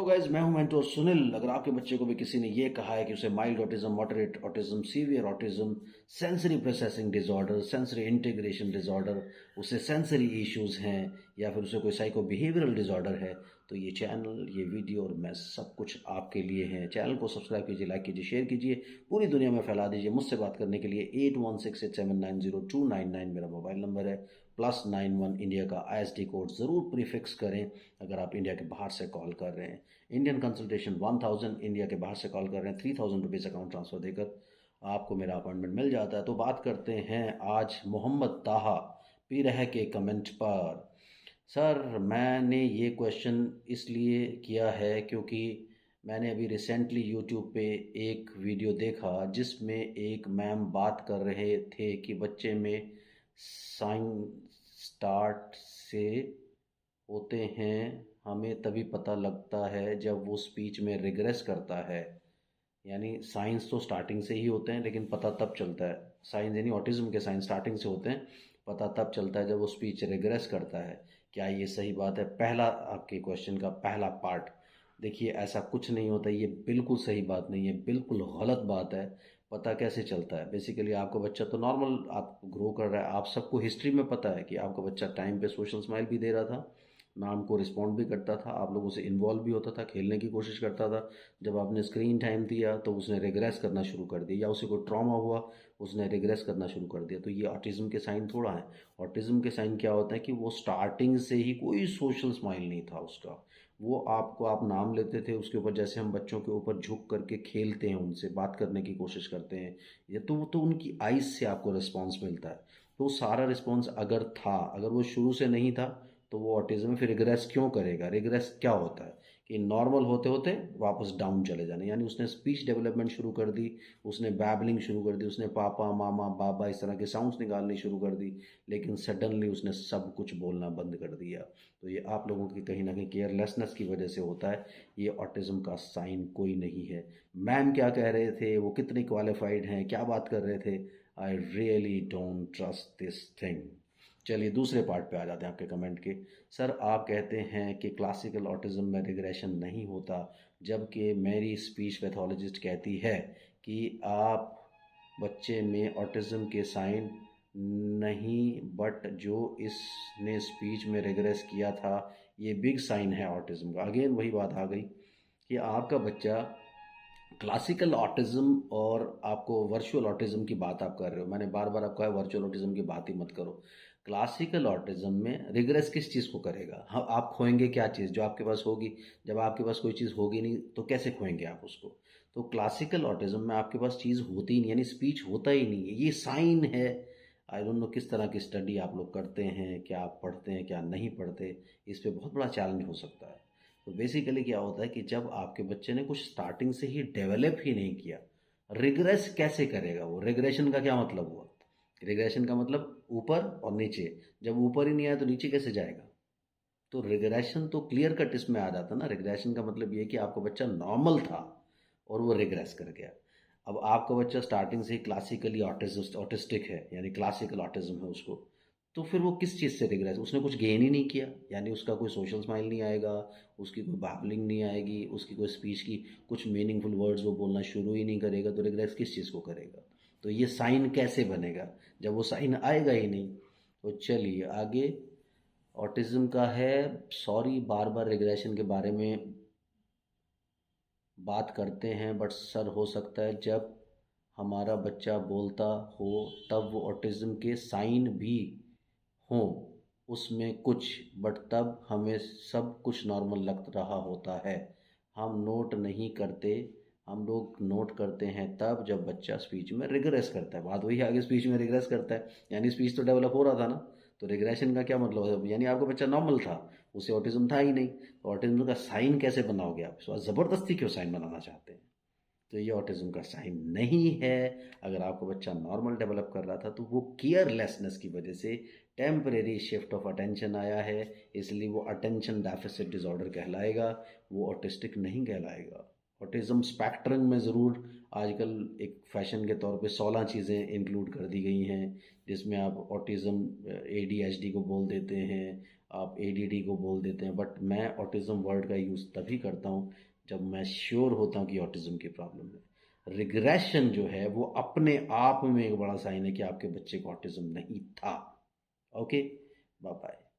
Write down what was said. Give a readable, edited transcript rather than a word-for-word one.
तो गाइज मैं हूं मेंटोर सुनील। अगर आपके बच्चे को भी किसी ने ये कहा है कि उसे mild autism, moderate autism, severe autism, sensory processing disorder, sensory integration disorder, उसे सेंसरी इश्यूज हैं या फिर उसे कोई साइको बिहेवियरल डिसऑर्डर है, तो ये चैनल, ये वीडियो और मैं सब कुछ आपके लिए हैं। चैनल को सब्सक्राइब कीजिए, लाइक कीजिए, शेयर कीजिए, पूरी दुनिया में फैला दीजिए। मुझसे बात करने के लिए 8168790299 मेरा मोबाइल नंबर है। +91 इंडिया का ISD कोड ज़रूर प्रीफिक्स करें अगर आप इंडिया के बाहर से कॉल कर रहे हैं। इंडियन कंसल्टेशन 1000, इंडिया के बाहर से कॉल कर रहे हैं 3000 रुपीज़ अकाउंट ट्रांसफ़र देकर आपको मेरा अपॉइंटमेंट मिल जाता है। तो बात करते हैं आज मोहम्मद ताहा पीरह के कमेंट पर। सर, मैंने ये क्वेश्चन इसलिए किया है क्योंकि मैंने अभी रिसेंटली यूट्यूब पे एक वीडियो देखा जिसमें एक मैम बात कर रहे थे कि बच्चे में साइन स्टार्ट से होते हैं, हमें तभी पता लगता है जब वो स्पीच में रिग्रेस करता है। यानी साइंस तो स्टार्टिंग से ही होते हैं लेकिन पता तब चलता है, साइंस यानी ऑटिज्म के साइंस स्टार्टिंग से होते हैं, पता तब चलता है जब वो स्पीच रिग्रेस करता है। क्या ये सही बात है? पहला आपके क्वेश्चन का पहला पार्ट, देखिए ऐसा कुछ नहीं होता, ये बिल्कुल सही बात नहीं है, बिल्कुल गलत बात है। पता कैसे चलता है? बेसिकली आपका बच्चा तो नॉर्मल आप ग्रो कर रहा है, आप सबको हिस्ट्री में पता है कि आपका बच्चा टाइम पे सोशल स्माइल भी दे रहा था, मैम को रिस्पॉन्ड भी करता था, आप लोगों से इन्वॉल्व भी होता था, खेलने की कोशिश करता था। जब आपने स्क्रीन टाइम दिया तो उसने रिग्रेस करना शुरू कर दिया, या उसे कोई ट्रॉमा हुआ उसने रिग्रेस करना शुरू कर दिया। तो ये ऑटिज्म के साइन थोड़ा है। ऑटिज्म के साइन क्या होता है कि वो स्टार्टिंग से ही कोई सोशल स्माइल नहीं था उसका। वो आपको, आप नाम लेते थे उसके ऊपर, जैसे हम बच्चों के ऊपर झुक करके खेलते हैं, उनसे बात करने की कोशिश करते हैं, ये तो उनकी आइज से आपको रिस्पॉन्स मिलता है। तो सारा रिस्पॉन्स अगर था, अगर वो शुरू से नहीं था, तो वो ऑटिज्म में फिर रिग्रेस क्यों करेगा? रिग्रेस क्या होता है कि नॉर्मल होते होते वापस डाउन चले जाना। यानी उसने स्पीच डेवलपमेंट शुरू कर दी, उसने बैबलिंग शुरू कर दी, उसने पापा, मामा, बाबा इस तरह के साउंड्स निकालनी शुरू कर दी, लेकिन सडनली उसने सब कुछ बोलना बंद कर दिया। तो ये आप लोगों की कहीं ना कहीं केयरलेसनेस की वजह से होता है, ये ऑटिज्म का साइन कोई नहीं है। मैम क्या कह रहे थे, वो कितने क्वालिफाइड हैं, क्या बात कर रहे थे, I really don't trust this thing. चलिए दूसरे पार्ट पे आ जाते हैं आपके कमेंट के। सर, आप कहते हैं कि क्लासिकल ऑटिज्म में रिग्रेशन नहीं होता, जबकि मेरी स्पीच पैथोलॉजिस्ट कहती है कि आप बच्चे में ऑटिज्म के साइन नहीं, बट जो इसने स्पीच में रिग्रेस किया था ये बिग साइन है ऑटिज्म का। अगेन वही बात आ गई कि आपका बच्चा क्लासिकल ऑटिज्म और आपको वर्चुअल ऑटिज्म की बात आप कर रहे हो। मैंने बार बार आपको कहा वर्चुअल ऑटिज्म की बात ही मत करो। क्लासिकल ऑटिज्म में रिग्रेस किस चीज़ को करेगा? हाँ, आप खोएंगे क्या चीज़ जो आपके पास होगी? जब आपके पास कोई चीज़ होगी नहीं तो कैसे खोएंगे आप उसको? तो क्लासिकल ऑटिज्म में आपके पास चीज़ होती ही नहीं, यानी स्पीच होता ही नहीं है, ये साइन है। आई डोंट नो किस तरह की स्टडी आप लोग करते हैं, क्या आप पढ़ते हैं, क्या नहीं पढ़ते, इस पे बहुत बड़ा चैलेंज हो सकता है। तो बेसिकली क्या होता है कि जब आपके बच्चे ने कुछ स्टार्टिंग से ही डेवलप ही नहीं किया, रिग्रेस कैसे करेगा वो? रिग्रेशन का क्या मतलब हुआ? रिग्रेशन का मतलब ऊपर और नीचे। जब ऊपर ही नहीं आया तो नीचे कैसे जाएगा? तो रिग्रेशन तो क्लियर कट इसमें आ जाता ना। रिग्रेशन का मतलब ये कि आपका बच्चा नॉर्मल था और वो रिग्रेस कर गया। अब आपका बच्चा स्टार्टिंग से ही क्लासिकली ऑटिस्टिक है, यानी क्लासिकल ऑटिज्म है उसको, तो फिर वो किस चीज़ से रिग्रेस? उसने कुछ गेन ही नहीं किया, यानी उसका कोई सोशल स्माइल नहीं आएगा, उसकी कोई बैबलिंग नहीं आएगी, उसकी कोई स्पीच की कुछ मीनिंगफुल वर्ड्स वो बोलना शुरू ही नहीं करेगा, तो रिग्रेस किस चीज़ को करेगा? तो ये साइन कैसे बनेगा जब वो साइन आएगा ही नहीं? तो चलिए आगे। ऑटिज्म का है, सॉरी बार बार रिग्रेशन के बारे में बात करते हैं, बट सर हो सकता है जब हमारा बच्चा बोलता हो तब वो ऑटिज्म के साइन भी हों उसमें कुछ, बट तब हमें सब कुछ नॉर्मल लग रहा होता है। हम नोट नहीं करते, हम लोग नोट करते हैं तब जब बच्चा स्पीच में रिग्रेस करता है। बात वही आगे, स्पीच में रिग्रेस करता है, यानी स्पीच तो डेवलप हो रहा था ना। तो रिग्रेशन का क्या मतलब है? यानी आपका बच्चा नॉर्मल था, उसे ऑटिज्म था ही नहीं, तो ऑटिज्म का साइन कैसे बनाओगे आप? ज़बरदस्ती क्यों साइन बनाना चाहते हैं? तो ये ऑटिज्म का साइन नहीं है। अगर आपका बच्चा नॉर्मल डेवलप कर रहा था तो वो केयरलेसनेस की वजह से टेम्परेरी शिफ्ट ऑफ अटेंशन आया है, इसलिए वो अटेंशन डेफिसिट डिसऑर्डर कहलाएगा, वो ऑटिस्टिक नहीं कहलाएगा। ऑटिज्म स्पेक्ट्रम में ज़रूर आजकल एक फैशन के तौर पे 16 चीज़ें इंक्लूड कर दी गई हैं, जिसमें आप ऑटिज्म ADHD को बोल देते हैं, आप एडीडी को बोल देते हैं, बट मैं ऑटिज्म वर्ड का यूज़ तभी करता हूँ जब मैं श्योर होता हूँ कि ऑटिज्म की प्रॉब्लम है। रिग्रेशन जो है वो अपने आप में एक बड़ा साइन है कि आपके बच्चे को ऑटिज्म नहीं था। Okay, bye bye.